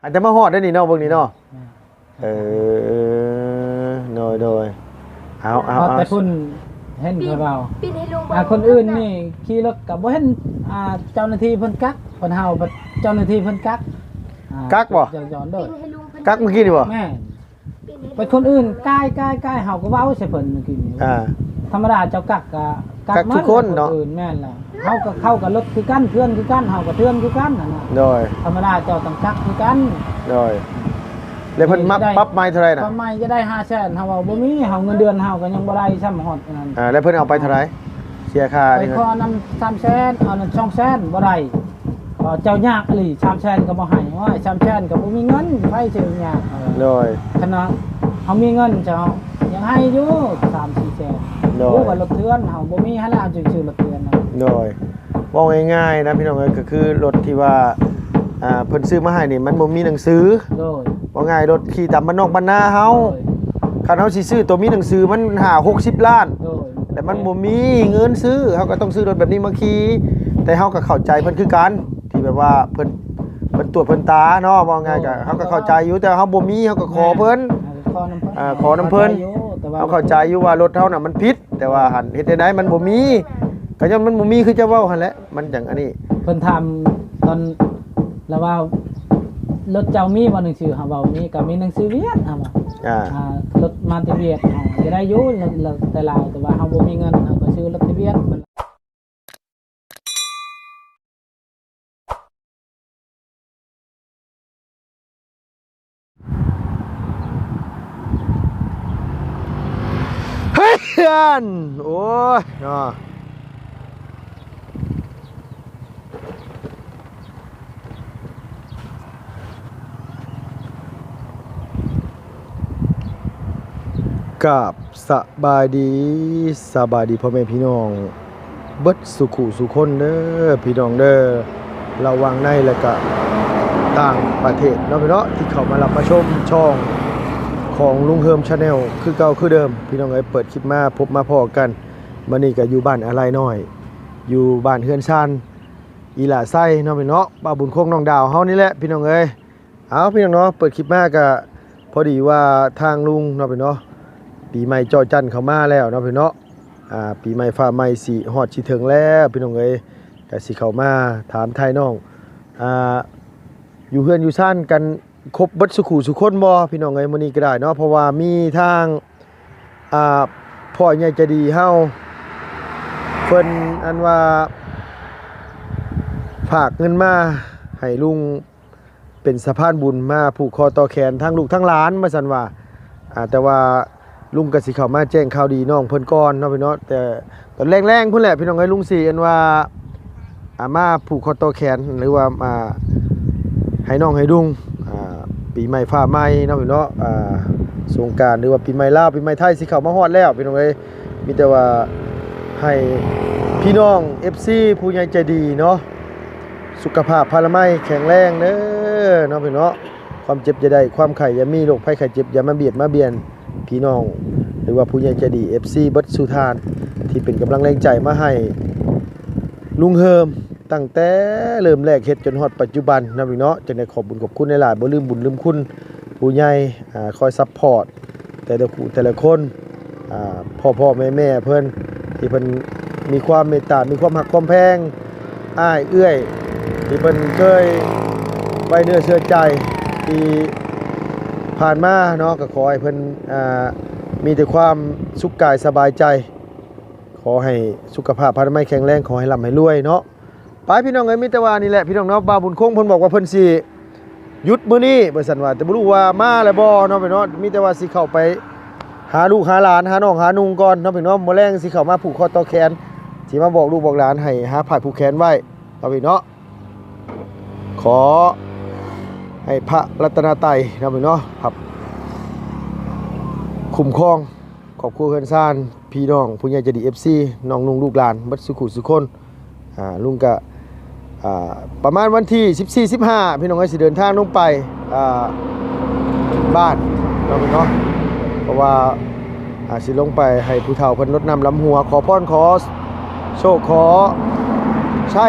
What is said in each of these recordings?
อาจจะมาฮอดได้นี่เนาะเบิ่งนี่เนาะเออโดยเอาแต่คุณเห็นกับเรา ปีนี้ลุง คนอื่นนี่ขี่รถกับบ่เห็นเจ้าหน้าที่เพิ่นกักเพิ่นเฮาเจ้าหน้าที่เพิ่นกัก กักบ่ ย้อนเด้อ กักเมื่อกี้นี่บ่ แม่ไปคนอื่นใกล้เฮาก็เว้าใส่เพิ่นเมื่อกี้นี่ธรรมดาเจ้ากักก็กักทุกคนเนาะอื่นแม่นล่ะเฮาก็เข้ากับรถคือกันเพื่อนคือกันเฮาก็เพื่อนคือกันนั่นน่ะโดยธรรมดาเจ้าต้องกักคือกันโดยแล้วเพิ่นมาปรับใหม่เท่าไหร่น่ะปรับใหม่จะได้ 500,000เฮาว่าบ่มีเฮาเงินเดือนเฮาก็ยังบ่ได้ซ้ำฮอดนั่นแล้วเพิ่นเอาไปเท่าไหร่เสียค่าไปขอนำ300,000เอานำ200,000บ่ได้เจ้ายากอีหลี300,000ก็บ่ให้ว่า300,000ก็บ่มีเงินไผสิยากโดยขณะเฮามีเงินเจ้ายังให้อยู่3-4แสนโดยว่ารถเทือนเฮาบ่มีให้แล้วจึงซื้อรถเทือนนะโดยว่าง่ายๆนะพี่น้องเอ้ยก็คือรถที่ว่าเพิ่นซื้อมาให้นี่มันบ่มีหนังสือโดยว่าง่ายรถขี่ตามบ้านนอกบ้านนาเฮาคันเฮาสิซื้อตัวมีหนังสือมัน60ล้านแต่มันบ่มีเงินซื้อเฮาก็ต้องซื้อรถแบบนี้มาขี่แต่เฮาก็เข้าใจเพิ่นคือกันที่แบบว่าเพิ่นตรวจเพิ่นตาเนาะว่าง่ายก็เฮาก็เข้าใจอยู่แต่เฮาบ่มีเฮาก็ขอเพิ่นขอนำเพิ่นเฮาเข้าใจอยู่ว่ารถเฮาน่ะมันผิดแต่ว่าหันเฮ็ดได้มันบ่มีก็ย้อนมันบ่มีคือจะเว้าหั่นแหละมันจังอันนี้เพิ่นทำตอนแล้วว่ารถเจ้ามีบ่หนังสือเฮาเว้ามีก็มีหนังสือเวียดเฮารถมาติเวียดเฮาจะได้อยู่แต่ลาวแต่ว่าเฮาบ่มีเงินเฮาก็ซื้อรถติเวียดมันเฮ้ยโอ้ยเนาะกับสบายดีพ่อแม่พี่น้องเบิดสุขุสุคนเด้อพี่น้องเด้อระวังในแล้วก็ต่างประเทศเนาะพี่เนาะที่เข้ามารับมาชมช่องของลุงเฮิมชาแนลคือเก่าคือเดิมพี่น้องเอ้ยเปิดคลิปมาพบมาพอกันมื้อนี้ก็อยู่บ้านอะไรน้อยอยู่บ้านเฮือนซันอีหล่าไส้เนาะพี่เนาะป้าบุญคงน้องดาวเฮานี่แหละพี่น้องเอ้ยเอาพี่น้องเนาะเปิดคลิปมาก็พอดีว่าทางลุงเนาะพี่เนาะปีใหม่จอจันเข้ามาแล้วเนาะพี่เนาะปีใหม่ฟ้าใหม่สิฮอดสิถึงแล้วพี่น้องเอ้ยก็สิเข้ามาถามไทยน้องอยู่เฮือนอยู่ซ่านกันครบเบิดสุขุสุคนบ่พี่น้องเอ้ยมื้อนี้ก็ได้เนาะเพราะว่ามีทางพ่อใหญ่ใจดีเฮาเพิ่นอันว่าฝากเงินมาให้ลุงเป็นสะพานบุญมาผูกคอต่อแขนทั้งลูกทั้งหลานว่าซั่นว่าแต่ว่าลุงก็สิเข้ามาแจ้งข่าวดีน้องเพิ่นก่อนเนาะพี่เนาะแต่ตอนแรงๆพุ่นแหละพี่น้องเอ้ยลุงสิอันว่ามาผูกคอต่อแขนหรือว่าให้น้องให้ลุงปีใหม่ฟ้าใหม่เนาะพี่เนาะสงกรานต์หรือว่าปีใหม่ลาวปีใหม่ไทยสิเข้ามาฮอดแล้วพี่น้องเอ้ยมีแต่ว่าให้พี่น้อง FC ผู้ใหญ่ใจดีเนาะสุขภาพพลามัยแข็งแรงเด้อเนาะพี่เนาะความเจ็บอย่าได้ความไข้อย่ามีโรคภัยไข้เจ็บอย่ามาเบียดมาเบียนพี่น้องหรือว่าผู้ใหญ่ใจดี FC เบิดสุธานที่เป็นกำลังแรงใจมาให้ลุงเฮิมตั้งแต่เริ่มแรกเฮ็ดจนฮอดปัจจุบันนะพี่เนาะจังได้ขอบบุญขอบคุณหลายๆบ่ลืมบุญลืมคุณผู้ใหญ่คอยซัพพอร์ตแต่ละคนพ่อแม่เพิ่นที่เพิ่นมีความเมตตามีความรักความแพงอ้ายเอื้อยที่เพิ่นเคยไว้เนื้อเชื่อใจที่ผ่านมาเนาะก็ขอให้เพิ่นมีแต่ความสุขกายสบายใจขอให้สุขภาพพลามัยแข็งแรงขอให้ร่ำให้รวยเนาะไปพี่น้องเอ้ยมีแต่ว่านี่แหละพี่น้องเนาะบ่าวบุญคงเพิ่นบอกว่าเพิ่นสิหยุดมื้อนี้บ่ซั่นว่าแต่บ่รู้ว่ามาแล้วบ่เนาะพี่เนาะมีแต่ว่าสิเข้าไปหาลูกหาหลานหาน้องหานุ่งก่อนเนาะพี่เนาะมื้อแรงสิเข้ามาผูกคอต่อแขนสิมาบอกลูกบอกหลานให้หาผ้าผูกแขนไว้เนาะพี่เนาะขอให้พระรัตนตรัยเนาะพี่เนาะครับคุ้มครองครอบครัวเฮือนซ่านพี่น้องผู้ใหญ่ใจดี FC น้องนุ่งลูกหลานเบิดสุขุสุคนลุงก็ประมาณวันที่14-15พี่น้องเอ้ยสิเดินทางลงไปบ้านเนาะเพราะว่าสิลงไปให้ผู้เฒ่าเพิ่นรดน้ำลำหัวขอพรขอโชคขอใช้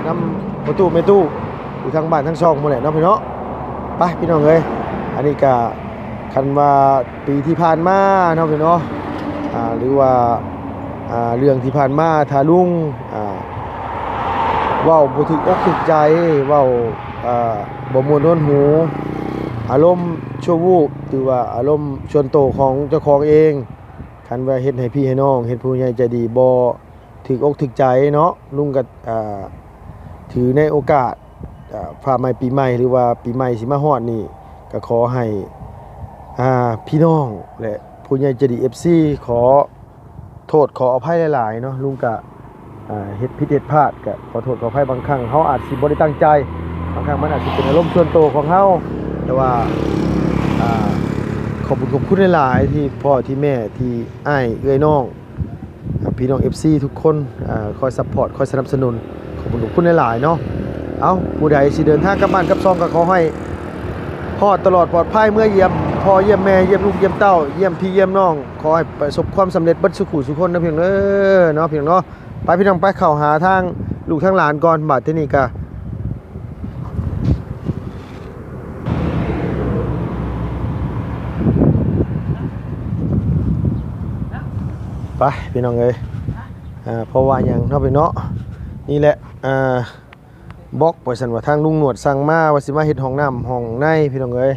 นำประตูเมตู้อยู่ทางบ้านทั้งช่องหมดแหละเนาะพี่เนาะ ไปพี่น้องเอ้ยอันนี้ก็คันว่าปีที่ผ่านมาเนาะพี่เนาะหรือว่าเรื่องที่ผ่านมาถ้าลุงเว้าบ่ถึกอกถึกใจเว้าบ่ม่วนโน้นหูอารมณ์ชั่ววูบหรือว่าอารมณ์ส่วนตัวของเจ้าของเองคันว่าเฮ็ดให้พี่ให้น้องเฮ็ดผู้ใหญ่ใจดีบ่ถึกอกถึกใจเนาะลุงก็ถือในโอกาสฟ้าใหม่ปีใหม่หรือว่าปีใหม่สิมาฮอดนี่ก็ขอให้พี่น้องและผู้ใหญ่ใจดี FC ขอโทษขออภัยหลายๆเนาะลุงก็เฮ็ดผิดเฮ็ดพลาดก็ขอโทษขออภัยบางครั้งเฮาอาจสิบ่ได้ตั้งใจบางครั้งมันอาจสิเป็นอารมณ์ส่วนตัวของเฮาแต่ว่าขอบคุณหลายๆที่พ่อที่แม่ที่อ้ายเอื้อยน้องพี่น้อง FC ทุกคนคอยซัพพอร์ตคอยสนับสนุนขอบคุณหลายๆเนาะเอาผู้ใดสิเดินทางกลับบ้านกลับซองก็ขอให้ฮอดตลอดปลอดภัยเมื่อเยี่ยมพ่อเยี่ยมแม่เยี่ยมลูกเยี่ยมเต้าเยี่ยมพี่เยี่ยมน้องขอให้ประสบความสำเร็จเบิดสุขุสุขคนนะเพียงเด้อเนาะเพียงเนาะไปพี่น้องไปเข้าหาทางลูกทางหลานก่อนบัดที่นี่ก็ไปพี่น้องเอ้ยเพราะว่าหยังเนาะพี่เนาะนี่แหละบล็อกว่าซั่นว่าทางลุงหนวดสั่งมาว่าสิมาเฮ็ดห้องน้ำห้องในพี่น้องเอ้ย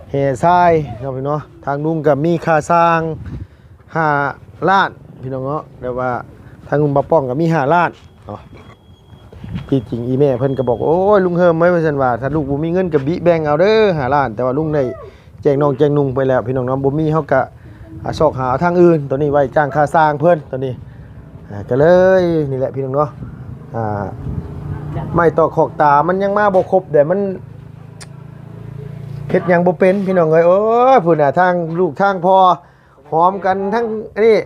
เฮทรายเนาะพี่เนาะทางลุงก็มีค่าสร้าง5ล้านพี่น้องเนาะแต่ว่าทางลุงบ่ป้องก็มี5ล้านเนาะที่จริงอีแม่เพิ่นก็บอกโอ้ยลุงเฮิมไว้ว่าซั่นว่าถ้าลูกบ่มีเงินก็บิแบ่งเอาเด้อ5ล้านแต่ว่าลุงได้แจ้งน้องแจ้งนุ่งไปแล้วพี่น้องเนาะบ่มีเฮาก็ซอกหาทางอื่นตัวนี้ไว้จ้างค่าสร้างเพิ่นตัวนี้ก็เลยนี่แหละพี่น้องเนาะไม่ต่อขอกตามันยังมาบ่ครบแต่มันเฮ็ดหยังบ่เป็นพี่น้องเอ้ยโอ้ยพุ่นน่ะทางลูกทางพ่อหอมกันทั้งนี่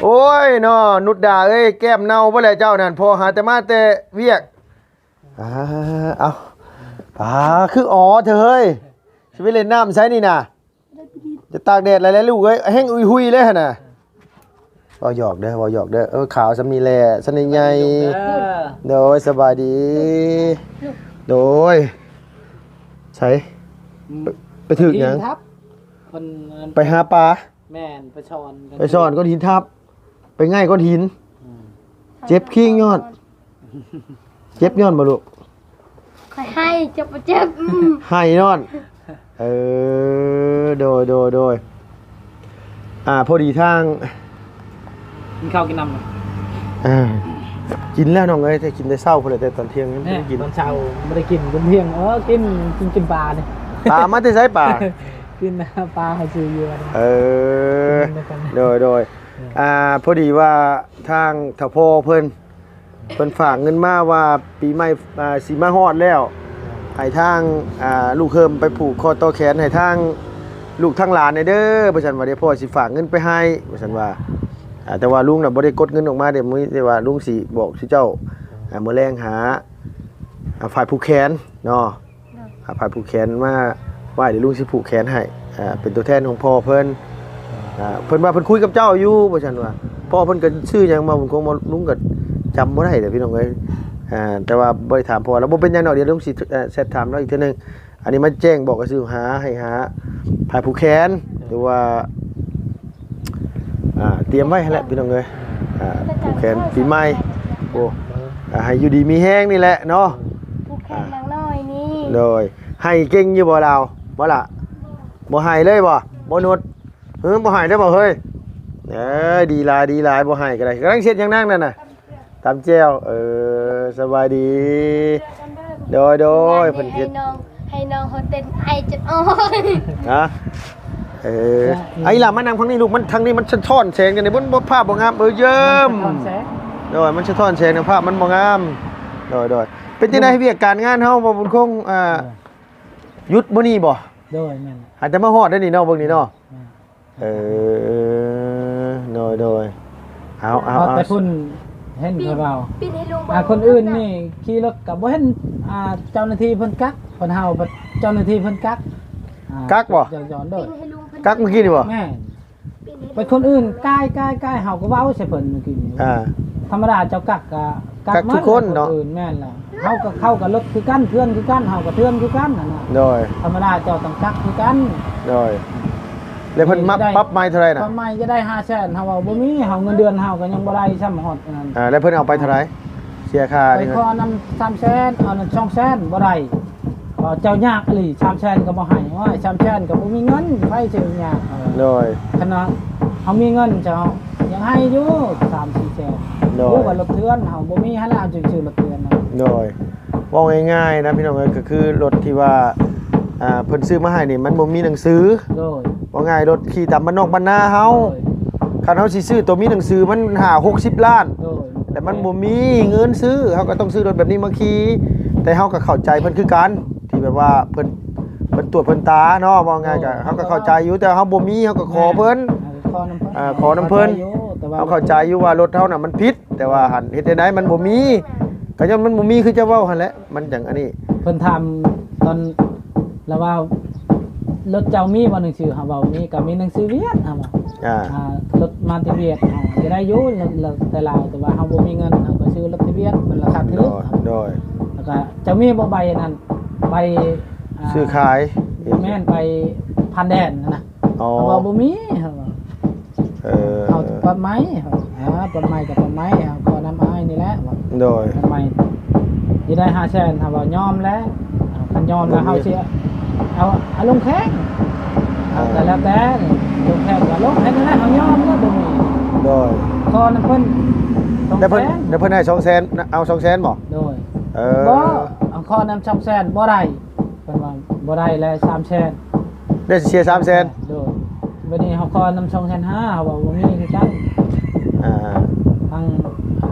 โอ้ยเนาะนุดดาเอ้ยแก้มเน่าบ่แลเจ้านั่นพอหาแต่มาแต่เวียกเอาคืออ๋อเธอเฮ้ยสิไปเล่นน้ำใช้นี่น่ะจะตากแดดอะไรแล้วลูกเอ้ยแห้งหุยๆเลยหั่นน่ะบ่หยอกเด้อบ่หยอกเด้อขาวซำนี้แหละซะใหญ่ๆโดยสบายดีโดยใช้ไปถึกหยังไปหาปลาแม่นไปช้อนก้อนหินทับไปง่ายก้อนหินเจ็บขี้ยอดเจ็บยอดบ่ลูกค่อยให้เจ็บบ่เจ็บให้ยอดโดยพอดีทางกินข้าวกินน้ำกินแล้วน้องเอ้ยแต่กินได้เช้าพุ่นแหละแต่ตอนเที่ยงไม่ได้กินตอนเช้าไม่ได้กินตอนเที่ยงกินปลาเนี่ยปลามาแต่ไสปลากินปลาให้ซื้ออยู่โดยพอดีว่าทางเฒ่าพ่อเพิ่นฝากเงินมาว่าปีใหม่สิมาฮอดแล้วให้ทางลูกเฮิมไปผูกคอต่อแขนให้ทางลูกทางหลานเด้อว่าซั่นว่าเดี๋ยวพ่อสิฝากเงินไปให้ว่าซั่นว่าแต่ว่าลุงน่ะบ่ได้กดเงินออกมาเดี๋ยวมื้อแต่ว่าลุงสิบอกสิเจ้ามื้อแรงหาฝ่ายผูกแขนเนาะฝ่ายผูกแขนมาว่าเดี๋ยวลุงสิผูกแขนให้เป็นตัวแทนของพ่อเพิ่นว่าเพิ่นคุยกับเจ้าอยู่ว่าซั่นว่าพ่อเพิ่นก็ชื่อหยังมาผมคงบ่ลุงก็จำบ่ได้เด้อพี่น้องเอ้ยแต่ว่าบ่ได้ถามพ่อแล้วบ่เป็นหยังดอกเดี๋ยวลุงสิแชทถามเราอีกเทื่อนึงอันนี้มาแจ้งบอกก็สิหาฝ่ายผูกแขนหรือว่าเตรียมไว้ให้แหละพี่น้องเอ้ยผูกแขนปีใหม่โอ้ให้อยู่ดีมีแห้งนี่แหละเนาะผูกแขนนางน้อยนี่เลยให้เก่งอยู่บ่เราบ่ล่ะบ่ให้เลยบ่นุดบ่ให้ได้บ่เฮ้ยดีหลายบ่ให้ก็ได้กำลังเช็ดยังนั่งนั่นน่ะตำแจ่วสบายดีโดยเพิ่นเฮ็ดให้น้องเฮาเต้นไอจนอ้อยไอ้ล่ะมานั่งทางนี้ลูกมันทางนี้มันสะท้อนแสงกันในบนภาพบ่งามเยิ้มโดยมันสะท้อนแสงในภาพมันบ่งามโดยเป็นจังได๋เวียกการงานเฮาบ่บุญคงหยุดบ่นี่บ่โดยแม่นอาจจะมาฮอดได้นี่เนาะเบิ่งนี่เนาะโดยเอาแต่คุณเห็นคือเราคนอื่นนี่ขี่รถก็บ่เห็นเจ้าหน้าที่เพิ่นกักเพิ่นเฮาเจ้าหน้าที่เพิ่นกักบ่ย้อนโดยกักเมื่อกี้นี่บ่แม่ไปคนอื่นใกล้เฮาก็เว้าใส่เพิ่นเมื่อกี้นี่ธรรมดาเจ้ากักทุกคนเนาะอื่นแม่นล่ะ เฮาก็เข้ากับรถคือกันเพื่อนคือกันเฮาก็เพื่อนคือกันน่ะนะ โดย ธรรมดาเจ้าต้องซักคือกัน โดยแล้วเพิ่นมาปรับใหม่เท่าไหร่น่ะ ทำไมจะได้500,000เฮาว่าบ่มีเฮาเงินเดือนเฮาก็ยังบ่ได้ซ้ำฮอดนั่น แล้วเพิ่นเอาไปเท่าไหร่เสียค่า ไป นี่ ขอนำ300,000เอานั้น200,000บ่ได้เจ้ายากอีหลี300,000ก็บ่ให้ว่า300,000ก็บ่มีเงินไผสิยาก โดย ขณะเฮามีเงินเจ้ายังให้อยู่3-4แสน โดย รู้ว่ารถเทือนเฮาบ่มีให้แล้วจึงซื้อรถเทือนนะ โดยว่าง่ายๆนะพี่น้องเอ้ยก็คือรถที่ว่าเพิ่นซื้อมาให้นี่มันบ่มีหนังสือ โดย ว่าง่ายรถขี่ตามบ้านนอกบ้านนาเฮา โดย คันเฮาสิซื้อตัวมีหนังสือมัน50-60 ล้าน โดย แต่มันบ่มีเงินซื้อเฮาก็ต้องซื้อรถแบบนี้มาขี่แต่เฮาก็เข้าใจเพิ่นคือกันที่แบบว่าเพิ่นตรวจเพิ่นตาเนาะว่าง่ายก็เฮาก็เข้าใจอยู่แต่เฮาบ่มีเฮาก็ขอเพิ่น ขอน้ำเพิ่น ขอน้ำเพิ่น แต่ว่า เฮาเข้าใจอยู่ว่ารถเฮาน่ะมันผิดแต่ว่าหันเฮ็ดได้มันบ่มีก็ย้อนมันบ่มีคือจะเว้าหั่นแหละมันจังอันนี้ เพิ่นทำตอนแล้วว่ารถเจ้ามีบ่หนังสือเฮาเว้ามีก็มีหนังสือเวียดเฮาว่ารถมาติเวียดเฮาจะได้อยู่แล้วแต่ลาวแต่ว่าเฮาบ่มีเงินเฮาก็ซื้อรถติเวียดมันราคาถู โด ก ยโดย แล้วก็เจ้ามีบ่ใบนั้นใบ ซื้อขาย แม่นไปพันแดนนะ อ๋อ เฮาว่าบ่มีเฮาว่า เ เอาปนไม้ปนไม้กับปนไม้เอาขอน้ำอ้ายนี่แหละว่า โดย ปนไม้สิได้500,000ถ้าว่ายอมแล้วคันยอมแล้วเฮาสิเอาลงแข้งแต่แล้วแต่ลงแข้งก็ลงให้นั่นแหละเฮายอมแล้วบ่มี โดย ขอน้ำเพิ่น เดี๋ยวเพิ่นให้200,000เอา200,000บ่ โดย บ่ เอาขอน้ำ200,000บ่ได้เพิ่นว่าบ่ได้แล้ว300,000 ได้เสีย300,000 โดยวันนี้เขาคอนำ2,500เขาบอกว่ามีคือกัน อ่า ทาง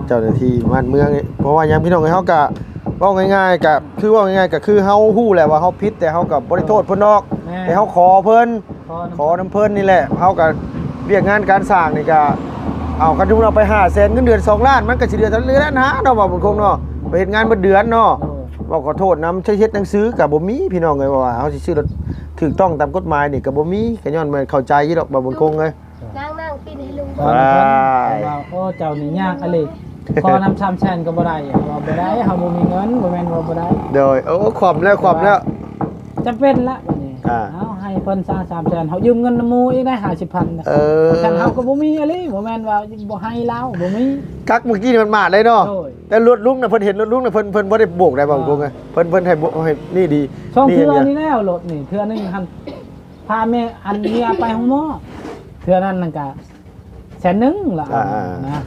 เจ้าหน้าที่บ้านเมืองนี่เพราะว่ายังพี่น้องเฮาก็เว้าง่ายๆก็คือเว้าง่ายๆก็คือเฮาฮู้แหละว่าเฮาผิดแต่เฮาก็บ่ได้โทษเพิ่นดอกแต่เฮาขอเพิ่นขอน้ำเพิ่นนี่แหละเฮาก็เรียกงานการสร้างนี่ก็เอาคันทุนเอาไป500,000เงินเดือน2ล้านมันก็สิเดือนเท่าเดือนนะเนาะว่าบุญคงเนาะไปเฮ็ดงานบ่เดือนเนาะ ว่าขอโทษนำใช้เฮ็ดหนังสือกับบ่มีพี่น้องเลยว่าเขาสิซื้อรถถูกต้องตามกฎหมายนี่ก็บ่มีก็ย้อนมันเข้าใจอยู่ดอกบ่บุญคงเลย นั่งปีนให้ลุง ขอน้ำเพิ่นว่าโอ้เจ้านี่ยากอะไรขอนำ300,000ก็บ่ได้ว่าบ่ได้เฮาบ่มีเงินบ่แม่นว่าบ่ได้ โดยโอ้ความแล้วจำเป็นละบัดนี้เอาให้เพิ่น300,000เฮายืมเงินนำหมู่อีกได้50,000นะคันเฮาก็บ่มีอะไรบ่แม่นว่าบ่ให้เราบ่มี กักเมื่อกี้นี่มันมาดเลยเนาะ โดย แต่รถลุงน่ะเพิ่นเห็นรถลุงน่ะเพิ่นบ่ได้โบกได้บ่บุญคงไงเพิ่นให้โบกให้นี่ดี ช่องเทื่อ อย่าง นี่แล้วรถนี่เทื่อนึงคันพาแม่อันเมียไปห้องหมอเทื่อนั้นนั่นก็100,000ละนะ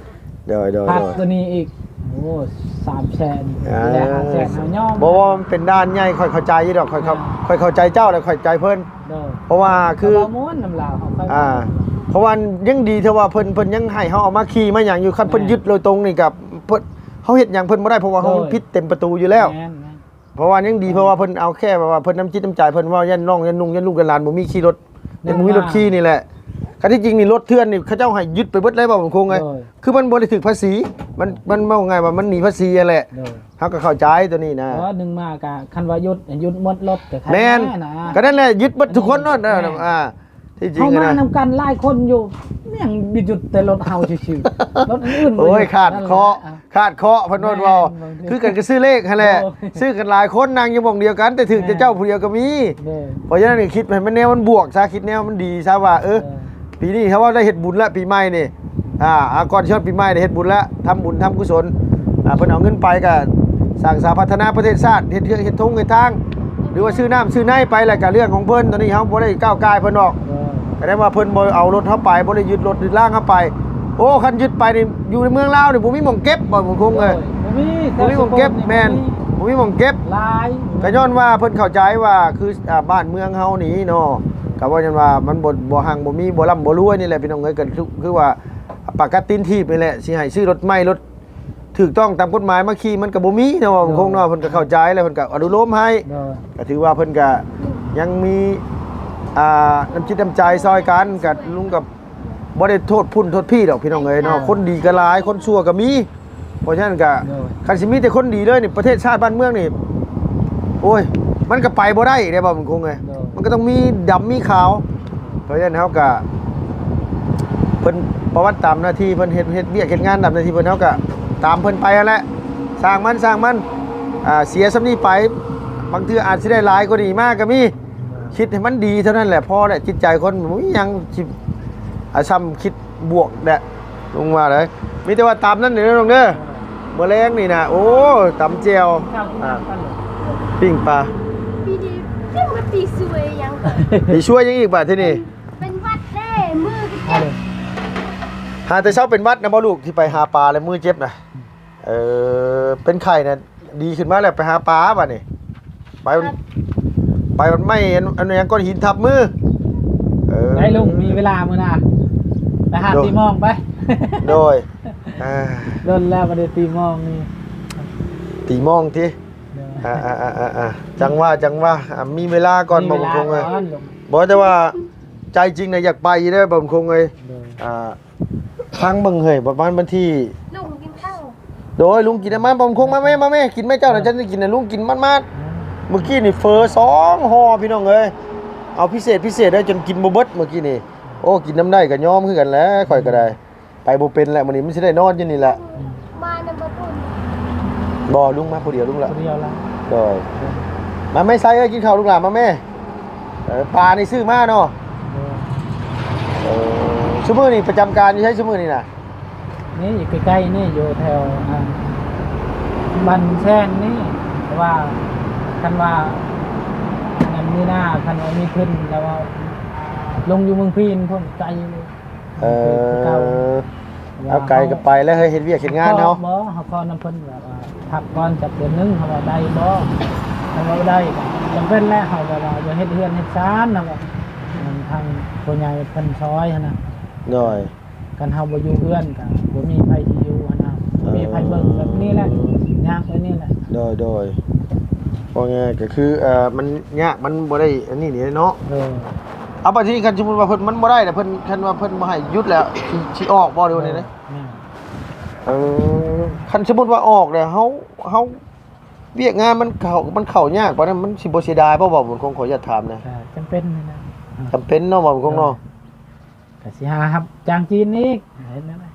โดย พักตัวนี้อีกโอ้300,000ได้500,000เอาย่อม บ่ว่ามันเป็นด้านใหญ่ค่อยเข้าใจอยู่ดอกค่อยเข้าใจเจ้าแล้วค่อยใจเพิ่น เด้อ เพราะว่าคือ เราม้วนน้ำลาวเขาค่อย เพราะว่ายังดีเท่าว่าเพิ่นยังให้เฮาเอามาขี่มาหยังอยู่คันเพิ่นยึดเลยตรงนี่กับเพิ่นเฮาเฮ็ดหยังเพิ่นบ่ได้เพราะว่าเฮาผิดเต็มประตูอยู่แล้ว แม่น เพราะว่ายังดีเพราะว่าเพิ่นเอาแค่แบบว่าเพิ่นน้ำจิตน้ำใจเพิ่นว่ายันน้องยันนุ่งยันลูกยันหลานบ่มีขี่รถบ่มีรถขี่นี่แหละคันที่จริงนี่รถเถื่อนนี่เขาเจ้าให้ยึดไปเบิดเลยบ่ผมคงไงคือมันบ่ได้ถึกภาษีมันเว้าไงว่ามันหนีภาษีนั่นแหละ เด้อ เฮาก็เข้าใจตัวนี้นะ เพราะนึงมากะคันว่าหยุดหมดรถก็ใคร แม่น นะ ก็นั่นแหละยึดเบิดทุกคนเนาะที่จริง เฮามา นะ นำกันหลายคนอยู่ยังบิดหยุดแต่รถเฮาชิวๆรถอื่นบ่ โอ้ย หด ขาดเคาะ นั่นแหละ ขาดเคาะพนนเว้าคือกันก็ซื้อเลขหั่นแหละ โอ้ย ซื้อกันหลายคนนั่งอยู่หม่องเดียวกันแต่ถึงจะเจ้าผู้เดียวก็มี เด้อ เพราะฉะนั้นนี่คิดให้มันแนวมันบวกซะคิดแนวมันดีซะว่าปีนี้เขาว่าได้เฮ็ดบุญแล้วปีใหม่นี่ก่อนช่วงปีใหม่ได้เฮ็ดบุญแล้วทำบุญทำกุศลเพิ่นเอาเงินไปก็สร้างสาพัฒนาประเทศชาติเฮ็ดเฮ็ดทงเฮ็ดทางหรือว่าซื้อน้ำซื้อในไปแล้วก็เรื่องของเพิ่นตอนนี้เฮาบ่ได้ก้าวกายเพิ่นออก เด้อ ก็ได้ว่าเพิ่นบ่เอารถเฮาไปบ่ได้ยึดรถยึดล่างเฮาไปโอ้คันยึดไปนี่อยู่ในเมืองลาวนี่บ่มีหม่องเก็บบ่ผมคงเลย บ่มี บ่มีหม่องเก็บแม่นบ่มีหม่องเก็บ หลาย ก็ย้อนว่าเพิ่นเข้าใจว่าคือบ้านเมืองเฮานี่เนาะก็ว่าจังว่ามันบ่หังบ่มีบ่ร่ำบ่รวยนี่แหละพี่น้องเอ้ยก็คือว่าปากกาตินทีบนี่แหละสิให้ซื้อรถใหม่รถถูกต้องตามกฎหมายมาขี่มันก็บ่มีเนาะคงเนาะเพิ่นก็เข้าใจแล้วเพิ่นก็อนุโลมให้ เด้อ ก็ถือว่าเพิ่นก็ยังมีน้ำจิตน้ำใจซอยกันกับลุงกับบ่ได้โทษพุ่นโทษพี่ดอกพี่น้องเอ้ยเนาะคนดีก็หลายคนชั่วก็มีเพราะฉะนั้นก็คันสิมีแต่คนดีเลยนี่ประเทศชาติบ้านเมืองนี่โอ้ยมันก็ไปบ่ได้ได้บ่มันคงไงมันก็ต้องมีดำมีขาวเพราะฉะนั้นเฮาก็เพิ่นประวัติตามหน้าที่เพิ่นเฮ็ดเวียกเฮ็ดงานตามหน้าที่เพิ่นเฮาก็ตามเพิ่นไปนั่นแหละสร้างมัน เสียสำนี้ไปบางเทื่ออาจสิได้หลายกว่านี้มากก็มีคิดให้มันดีเท่านั้นแหละพอแหละจิตใจคนมันยังสิซ้ำคิดบวกแหละลงมาเลยมีแต่ว่าตามนั้นเด้อน้องเด้อมื้อแรงนี่นะโอ้ตำแจ่ว ข้าวกินน้ำกันเลย ปิ้งปลา ปีดีเรื่องมันปีสวยยังก่อน ไปช่วยยังอีกบาดที่นี่ เป็นวัดแน่มือก็ เอา เจ็บ เลย หาแต่เช้าเป็นวัดนะบ่ลูกที่ไปหาปลาแล้วมือเจ็บนะเป็นไข้นะดีขึ้นมาแล้วไปหาปลาป่ะนี่ไปมันไม่อันนี้ก้อนหินทับมือได้ลุงมีเวลามื้อหน้าไปหาตีมองไป โดย โดนแล้วบ่ได้ตีมองนี่ ตีมองทีจังว่ามีเวลาก่อนบ่คงเลยบอกแต่ว่าใจจริงนะอยากไปได้บ่คงเลยทางเบิ่งเฮ้ยประมาณวันที่ ลุงกินข้าว โดยลุงกินมันบ่คงมาแม่กินแม่เจ้าน่ะฉันจะกินน่ะลุงกินมันเมื่อกี้นี่เฟอ2ห่อพี่น้องเอ้ยเอาพิเศษได้จนกินบ่เบิดเมื่อกี้นี่โอ้กินน้ำได้ก็ยอมคือกันแหล้วข่อยก็ได้ไปบ่เป็นแหละมื้อนี้มันสิได้นอนอยู่นี่แหละ มาน้ำบะปุ่น บ่ลุงมาผู้เดียวลุงละ คนเดียวละ โดยมาไม่ใส่เอ้ยกินข้าวลุงหลานมาแม่ปลานี่ซื้อมาเนาะชั่วโมงนี่ประจำการอยู่ใช้ชั่วโมงนี่น่ะ นี่อยู่ใกล้ๆนี่อยู่แถวบ้านแช่งนี่แต่ว่าคันว่าอันนี้หน้าคันว่ามีขึ้นแล้วว่าลงอยู่เมืองพีนพ่นไกลเลย เอาไกลก็ไปแล้วเฮ้ยเฮ็ดเวียกเฮ็ดงานเนาะ บ่เฮาขอน้ำเพิ่นแบบว่าพักก่อนจักเดือนนึงเฮาว่าได้บ่ถ้าว่าได้ก็จำเป็นแล้วเฮาว่าอย่าเฮ็ดเฮือนเฮ็ดศาลนะว่ามันทางผู้ใหญ่เพิ่นซอยหั่นน่ะ โดย กันเฮาบ่อยู่เฮือนก็บ่มีไผที่อยู่หั่นน่ะบ่มีไผเบิ่งแบบนี้แหละยากแบบนี้แหละ โดยว่าไงก็คือมันยากมันบ่ได้อันนี้นี่เนาะเอาไปที่คันสมมุติว่าเพิ่นมันบ่ได้แต่เพิ่นคันว่าเพิ่นบ่ให้หยุดแล้วสิออกบ่เดี๋ยวนี้นะคันสมมุติว่าออกแล้วเฮาเวียกงานมันเข้ายากกว่านั้นมันสิบ่เสียดายบ่บ่คงขออนุญาตถามนะ จำเป็นนี่นะ จำเป็นเนาะบ่คงเนาะ ก็สิหาครับจางจีนอีกเห็นไหม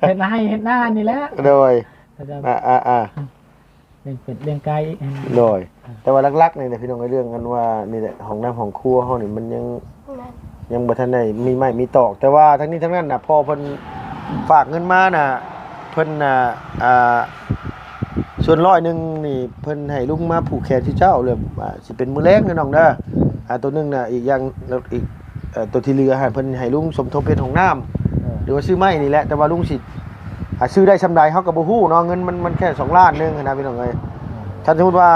เห็นให้เห็นหน้านี่แหละ โดย เลี้ยงเป็ดเลี้ยงไก่ โดยแต่ว่าหลักๆนี่พี่น้องในเรื่องกันว่านี่แหละห้องน้ำห้องครัวเฮานี่มันยังบ่ทันได้มีไม้มีตอกแต่ว่าทั้งนี้ทั้งนั้นน่ะพอเพิ่นฝากเงินมาน่ะเพิ่นน่ะส่วน100นึงนี่เพิ่นให้ลุงมาผูกแขนที่เจ้าเลยสิเป็นมื้อแลงนะน้องเด้อตัวนึงน่ะอีกอย่างอีกตัวที่เหลือให้เพิ่นให้ลุงสมทบเป็นห้องน้ำหรือว่าซื้อไม้นี่แหละแต่ว่าลุงสิซื้อได้ซำใดเฮาก็บ่ฮู้เนาะเงินมันแค่2ล้านนึงนะพี่น้องเอ้ยถ้าสมมุติว่า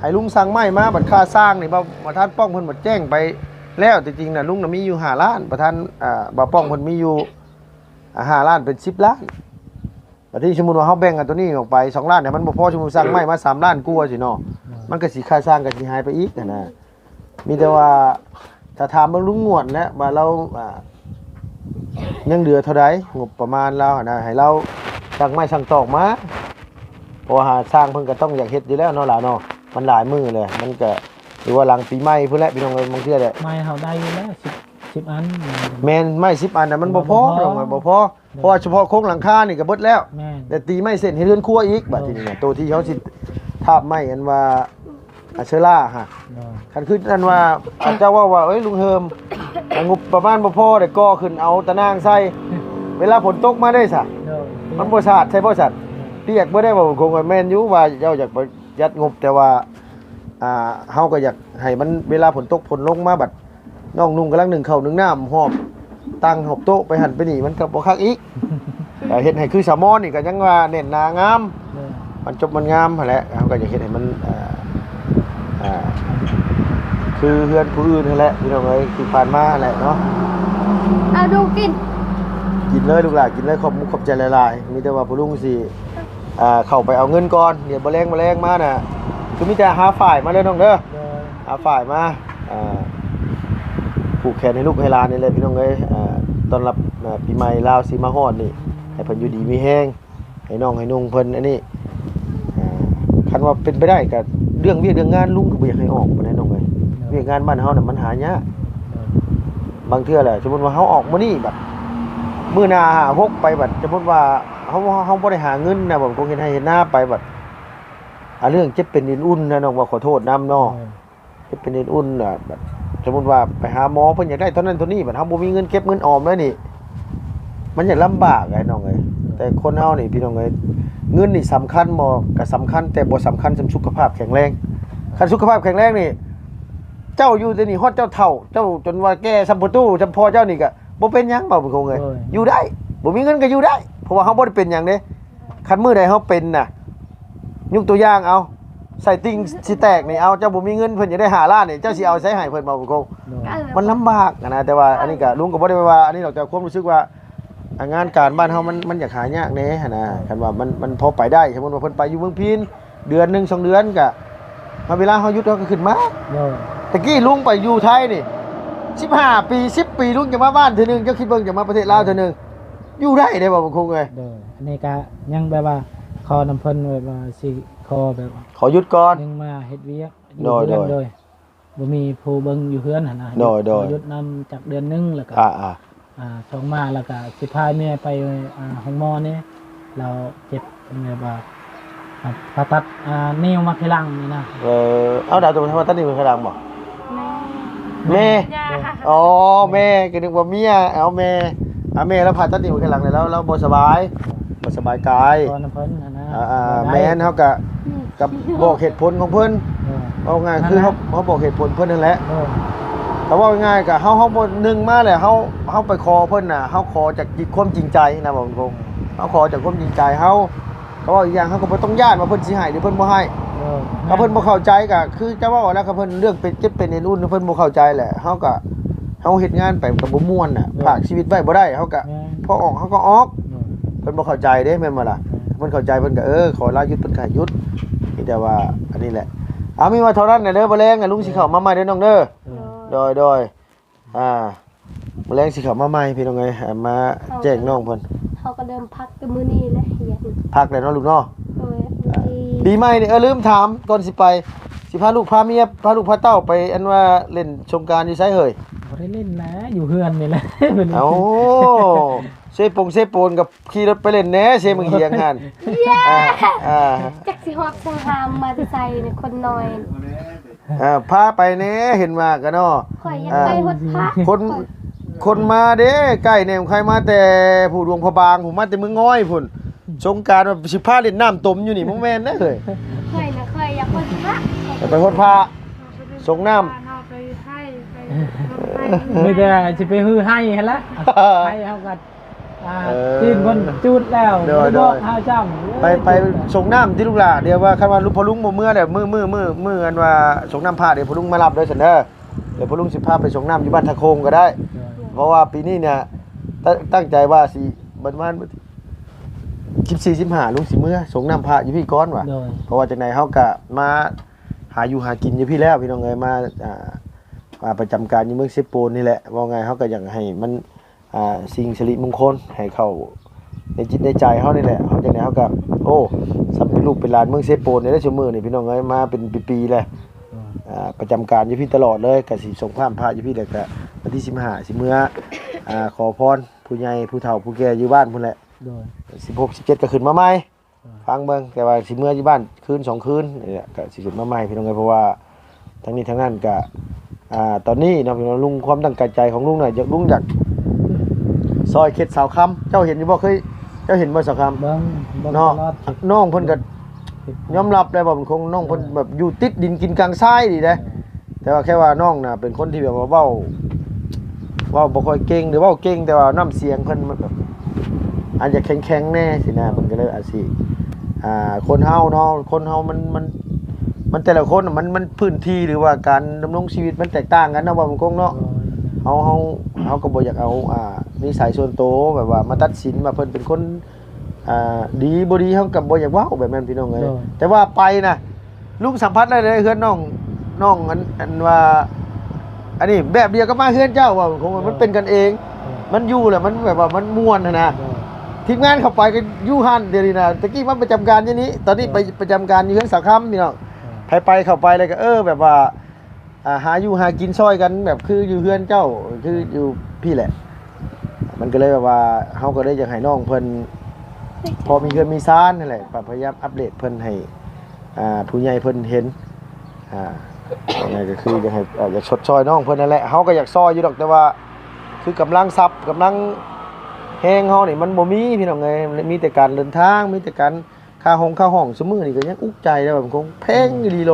ให้ลุงสั่งไม้มาบัดค่าสร้างนี่ประธานป้องเพิ่นบ่แจ้งไปแล้วจริงๆน่ะลุงน่ะมีอยู่5ล้านประธานบ่ป้องเพิ่นมีอยู่5ล้านเป็น10ล้านบัดนี้สมมุติว่าเฮาแบ่งกันตัวนี้ออกไป2ล้านเนี่ยมันบ่พอสมมุติสั่งไม้มา3ล้านกว่าสิเนาะมันก็สิค่าสร้างก็สิหายไปอีกนะมีแต่ว่าถ้าถามเบิ่งลุงงวดแล้วว่าเรายังเหลือเท่าใดงบประมาณเรานะให้เราสั่งไม้สั่งตอกมาเพราะว่าสร้างเพิ่นก็ต้องอยากเฮ็ดอยู่แล้วเนาะล่ะเนาะมันหลายมื้อเลยมันก็หรือว่าหลังปีใหม่พุ่นแหละพี่น้องเอ้ยบางเทื่อแหละ ไม้เฮาได้อยู่แล้ว10อัน แม่นไม้10อันน่ะมันบ่พอพี่น้องเอ้ยบ่พอเพราะว่าเฉพาะโครงหลังคานี่ก็เบิดแล้ว แม่น แต่ตีไม้เส้นให้เรือนครัวอีกบัดทีนี้เนี่ยตัวที่เขาสิทาบไม้อันว่าเชอร่าฮะคันคืออันว่าเจ้าว่าเอ้ยลุงเฮิมงบประมาณบ่พอได้ก่อขึ้นเอาตะนางใส่เวลาฝนตกมาได้ซะมันบ่สาดใช่บ่สัตว์เปียกบ่ได้บ่คงว่าแม่นอยู่ว่าเจ้าอยากประหยัดงบแต่ว่าเฮาก็อยากให้มันเวลาฝนตกฝนลงมาบัดน้องนุ่งกำลังนึ่งข้าวนึ่งน้ำหอบตั้งหอบโต๊ะไปหันไปนี่มันก็บ่คักอีกเฮ็ดให้คือสามอนนี่ก็ยังว่าเน้นหน้างามมันจบมันงามหั่นแหละเฮาก็อยากเฮ็ดให้มันคือเฮือนผู้อื่นนั่นแหละพี่น้องเอ้ยที่ผ่านมาแหละเนาะ เอาดูกิน กินเลยลูกหลานกินเลยขอบใจหลายๆมีแต่ว่าผู้ลุงสิเข้าไปเอาเงินก่อนเดี๋ยวบ่แรงมาน่ะคือมีแต่หาฝ่ายมาเลยน้องเด้อหาฝ่ายมาผูกแขนให้ลูกให้หลานนี่เลยพี่น้องเอ้ยต้อนรับปีใหม่ลาวสิมาฮอดนี่ให้เพิ่นอยู่ดีมีแฮงให้น้องให้นุ่งเพิ่นอันนี้คันว่าเป็นไปได้ก็เรื่องเวียกเรื่องงานลุงก็บ่อยากให้ออกปานใดน้องเอ้ยเวียกงานบ้านเฮาน่ะมันหายากบางเทื่อแหละสมมุติว่าเฮาออกมื้อนี้แบบมื้อหน้า6ไปบัดสมมุติว่าเฮาบ่ได้หาเงินนะบ่คงเฮ็ดให้เฮ็ดหน้าไปบัด เรื่องเจ็บเป็นอุ่นๆนะน้องว่าขอโทษนำเนาะเจ็บเป็นอุ่นๆน่ะแบบสมมุติว่าไปหาหมอเพิ่นอยากได้เท่านั้นเท่านี้บัดเฮาบ่มีเงินเก็บเงินออมแล้วนี่ มันอยากลำบากไอ้น้องเอ้ยแต่คนเฮานี่พี่น้องเอ้ยเงินนี่สำคัญบ่ก็สำคัญแต่บ่สำคัญสำสุขภาพแข็งแรงคันสุขภาพแข็งแรงนี่เจ้าอยู่แต่นี่ฮอดเจ้าเฒ่าเจ้าจนว่าแก่ซัมปตู้จำพอเจ้านี่ก็บ่เป็นหยังบ่คงเอ้ยอยู่ได้บ่มีเงินก็อยู่ได้เพราะว่าเฮาบ่ได้เป็นหยังเด้คันมื้อใดเฮาเป็นน่ะยกตัวอย่างเอาใส่ติ่งสิแตกนี่เอาเจ้าบ่มีเงินเพิ่นจะได้5ล้านนี่เจ้าสิเอาใช้ให้เพิ่นบ่คง ก็ มันลำบากนะแต่ว่าอันนี้ก็ลุงก็บ่ได้ว่าอันนี้ดอกแต่ความรู้สึกว่างานการบ้านเฮามันอยากหายากแน่หั่นนะคันว่ามันพอไปได้สมมุติว่าเพิ่นไปอยู่เมืองพีนเดือนหนึง2เดือนก็มาเวลาเฮาหยุดเฮาก็ขึ้นมา โดย ตะกี้ลุงไปอยู่ไทยนี่15ปี10ปีลุงจะมาบ้านเทื่อนึงเจ้าคิดเบิ่งจะมาประเทศลาวเทื่อนึงอยู่ได้บ่คงเอ้ย โดยอันนี้ก็ยังแบบว่าขอนำเพิ่นแบบว่าสิขอแบบ ขอหยุดก่อน ยังมาเฮ็ดเวียก โดย อยู่เฮือนโดยบ่มีผู้เบิ่งอยู่เฮือนหั่นนะ โดย ขอหยุดนำจากเดือนหนึงแล้วก็ อ่า ช่องมาแล้วก็สิพาแม่ไปห้องหมอนี่เราเจ็บเป็นไงบ่าผ่าตัดนิ้วมักพิลังนี่นะ เอาดาวตรงว่าตอนนี้เพิ่นกำลังบ่ แม่ แม่ ย่าค่ะ อ๋อแม่ก็นึกว่าเมียเอาแม่แม่แล้วผ่าตัดนิ้วข้างหลังแล้วบ่สบายกาย ขอนำเพิ่นหั่นนะ แม่นเฮาก็กับบอกเหตุผลของเพิ่น โดย เอาง่ายคือเขาบอกเหตุผลเพิ่นนั่นแหละ โดย แต่ว่าง่ายก็เฮาบ่นึงมาแล้วเฮาไปขอเพิ่นน่ะเฮาขอจากจิตความจริงใจนะบอกตรงเฮาขอจากความจริงใจเฮาก็ว่าอีกอย่างเฮาก็บ่ต้องย้านว่าเพิ่นสิให้หรือเพิ่นบ่ให้ โดย ถ้าเพิ่นบ่เข้าใจก็คือจะว่าแล้วก็เพิ่นเรื่องเป็นเจ็บเป็นในรุ่นเพิ่นบ่เข้าใจแหละเฮาก็เฮาเฮ็ดงานไปก็บ่ม่วนน่ะฝากชีวิตไว้บ่ได้เฮาก็ แม่น พอออกเฮาก็ออก โดย เพิ่นบ่เข้าใจเด้แม่นบ่ล่ะเพิ่นเข้าใจเพิ่นก็ขอลาหยุดเพิ่นก็ให้หยุดนี่แต่ว่าอันนี้แหละเอามีว่าเท่านั้นน่ะเด้อบ่แรงน่ะลุงสิเข้ามาใหม่เด้อน้องเด้อโดยบ่แรงสิเข้ามาใหม่พี่น้องเอ้ยมาแจ้งน้องเพิ่น เขาก็เดิมพักกับมื้อนี้เลยเฮียน พักแล้วเนาะลูกเนาะ โดยที่ ปีใหม่นี่ลืมถามก่อนสิไปสิพาลูกพาเมียพาลูกพาเต้าไปอันว่าเล่นสงกรานต์อยู่ไสเฮ้ย บ่ได้เล่นนะอยู่เฮือนนี่แหละ พิ่น เอ้าเซโปนกับขี่รถไปเล่นแหน่เซมึงเฮียงงานอ่า จักสิฮอดสังหามมาใส่ในคนน้อย พาไปแหน่เห็นว่ากันเนาะ ข่อยยังไปฮอดพระ คนมาเด้ใกล้เนี่ยใครมาแต่ผู้หลวงพระบางผมมาแต่เมืองง้อยพุ่นสงกรานต์ว่าสิพาเล่นน้ำต้มอยู่นี่บ่แม่นนะเฮ้ย ข่อยอยากฮอดพระ ไปฮอดพระสงน้ำ ไปให้ มีแต่สิไปฮือให้หั่นละให้เฮาก็ตีนเพิ่นจูดแล้วบอกเฮาจ้ำ ไปส่งน้ำที่ลูกหลานเดี๋ยวว่าคันว่าลูกพอลุงบ่เมื่อเดี๋ยวมื้ออันว่าส่งน้ำพาเดี๋ยวพอลุงมารับเด้อซั่นเด้อเดี๋ยวพอลุงสิพาไปส่งน้ำอยู่บ้านทะโคงก็ได้ เพราะว่าปีนี้เนี่ยตั้งใจว่าสิประมาณ14-15ลุงสิเมื่อส่งน้ำพาอยู่พี่ก้อนว่ะ โดย เพราะว่าจากไหนเขาก็มาหาอยู่หากินอยู่พี่แล้วพี่น้องเอ้ยมาประจำการอยู่เมืองเซโปนนี่แหละว่าไงเขาก็อยากให้มันสิ่งสิริมงคลให้เข้าในจิตในใจเขานี่แหละเขาจากไหนเขาก็โอ้สำเป็นลูกเป็นหลานเมืองเซโปนนี่ได้ชั่วมือนี่พี่น้องเอ้ยมาเป็นปีๆเลยประจำการอยู่พี่ตลอดเลยก็สิส่งผ้าพระอยู่พี่แล้วก็วันที่15สิเมื่อขอพรผู้ใหญ่ผู้เฒ่าผู้แก่อยู่บ้านพุ่นแหละ โดย 16 17ก็ขึ้นมาใหม่ฟังเบิ่งแต่ว่าสิเมื่ออยู่บ้านคืน2คืนนี่แหละก็สิขึ้นมาใหม่พี่น้องเอ้ยเพราะว่าทั้งนี้ทั้งนั้นก็ตอนนี้เนาะพี่น้องลุงความตั้งใจของลุงน่ะลุงอยากซอยเข็ดสาวคำเจ้าเห็นอยู่บ่เคยเจ้าเห็นบ่สาวคำ เบิ่งต เนาะ ลอด น้องเพิ่นก็ยอมรับได้ว่ามันคงน้องเพิ่นแบบอยู่ติดดินกินกลางทรายดีเด้แต่ว่าแค่ว่าน้องน่ะเป็นคนที่แบบว่าเว้าบ่ค่อยเก่งหรือเว้าเก่งแต่ว่าน้ำเสียงเพิ่นมันแบบอาจจะแข็งๆแน่สินะมันก็เลยอาจสิคนเฮาเนาะคนเฮามันแต่ละคนน่ะมันพื้นที่หรือว่าการดำรงชีวิตมันแตกต่างกันเนาะว่ามันคงเนาะ เฮาก็บ่อยากเอานิสัยส่วนตัวแบบว่ามาตัดสินว่าเพิ่นเป็นคนดีบ่ดีเฮาก็บ่อยากเว้าแบบนั้นพี่น้องเอ้ยแต่ว่าไปนะลุงสัมผัสได้เลยเฮือนน้องอันว่าอันนี้แบบเดียวกับมาเฮือนเจ้าว่าคงมันเป็นกันเอง มันอยู่แหละมันแบบว่ามันม่วนนะทีมงานเข้าไปก็อยู่หั่นเดี๋ยวนี้นะตะกี้มันประจำการอย่างนี้ตอนนี้ไปประจำการอยู่เฮือนสาคํพี่น้องไปเข้าไปเลยก็แบบว่าหาอยู่หากินซอยกันแบบคืออยู่เฮือนเจ้าคืออยู่พี่แหละมันก็เลยแบบว่าเฮาก็ได้อยากให้น้องเพิ่นพอมีเงินมีซ่านนั่นแหละพยายามอัปเดตเพิ่นให้ ผู้ใหญ่เพิ่นเห็นยังไงก็คืออยากให้อยากชดชอยน้องเพิ่นนั่นแหละเฮาก็อยากซอยอยู่ดอกแต่ว่าคือกำลังทรัพย์กำลังแฮงเฮานี่มันบ่มีพี่น้องเอ้ยมีแต่การเดินทางมีแต่การค่าห้องซุมื้อนี่ก็ยังอุกใจแล้วแบบคงแพงอีหลีโล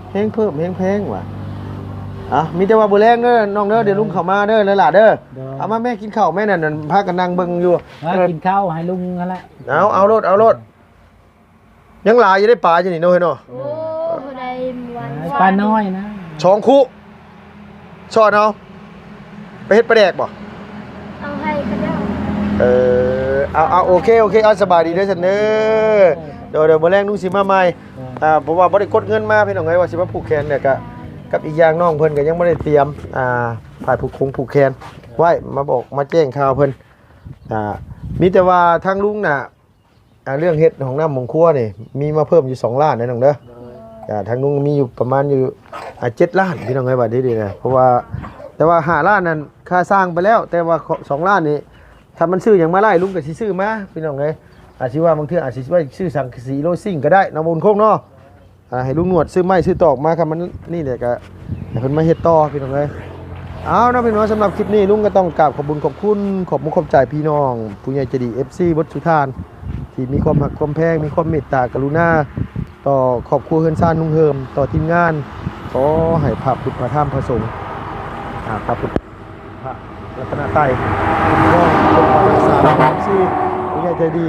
แพงเพิ่มแพงว่ะมีแต่ว่าบ่แรงเด้อน้องเด้อเดี๋ยวลุงเข้ามาเด้อเลยล่ะเด้อเอามาแม่กินข้าวแม่นั่นพากันนั่งเบิ่งอยู่ กินข้าวให้ลุงนั่นแหละ เอารถยังหลายอยู่ได้ปลาอยู่นี่เนาะเฮ้ยเนาะ โอ้ได้วัน ปลาน้อยนะ ช่องคุชอดเอาไปเฮ็ดปลาแดกบ่ เอาให้ก็ได้ เอาโอเคเอาสบายดีเด้อซั่นเด้อเดี๋ยวบ่แรงนุ่งสิมาใหม่เพราะว่าบ่ได้กดเงินมาพี่น้องเอ้ยว่าสิมาผูกแขนเนี่ยก็กับอีกอย่างน้องเพิ่นก็ยังบ่ได้เตรียมผ่ายผูกแขนไว้มาบอกมาแจ้งข่าวเพิ่นมีแต่ว่าทางลุงน่ะเรื่องเฮ็ดของน้ำมงครัวนี่มีมาเพิ่มอยู่2ล้านนะน้องเด้อทางลุงมีอยู่ประมาณอยู่7ล้านพี่น้องเอ้ยว่าดีๆนะเพราะว่าแต่ว่า5ล้านนั้นค่าสร้างไปแล้วแต่ว่า2ล้านนี่ถ้ามันซื้อหยังมาไล่ลุงก็สิซื้อมาพี่น้องเอ้ยอาจสิว่าบางเทื่ออาจสิว่าซื้อสังกะสีโลซิ่งก็ได้น้ำมูลโคกเนาะให้ลุงหนวดซื้อไม้ซื้อตอกมาครับมันนี่แหละก็ให้เพิ่นมาเฮ็ดต่อพี่น้องเอ้ยเอาเนาะพี่น้องสำหรับคลิปนี้ลุงก็ต้องกราบขอบคุณขอบมุณขอบใจพี่น้องผู้ใหญ่ใจดี FC วัดสุธานที่มีความรักความแพงมีความเมตตากรุณาต่อครอบครัวเฮือนซ่านลุงเฮิมต่อทีมงานขอให้พระพุทธพระธรรมพระสงฆ์พระพุทธพระรัตนตรัยคุ้มครองปกปักรักษาผู้ใหญ่ใจดี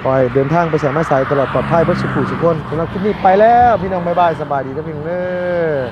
คอยเดินทางไปแสนมาสายตลอดปลอดภัยเพื่อสุขุสุขคนสำหรับคลิปนี้ไปแล้วพี่น้องบ๊ายบายสบายดีครับพี่น้องเด้อ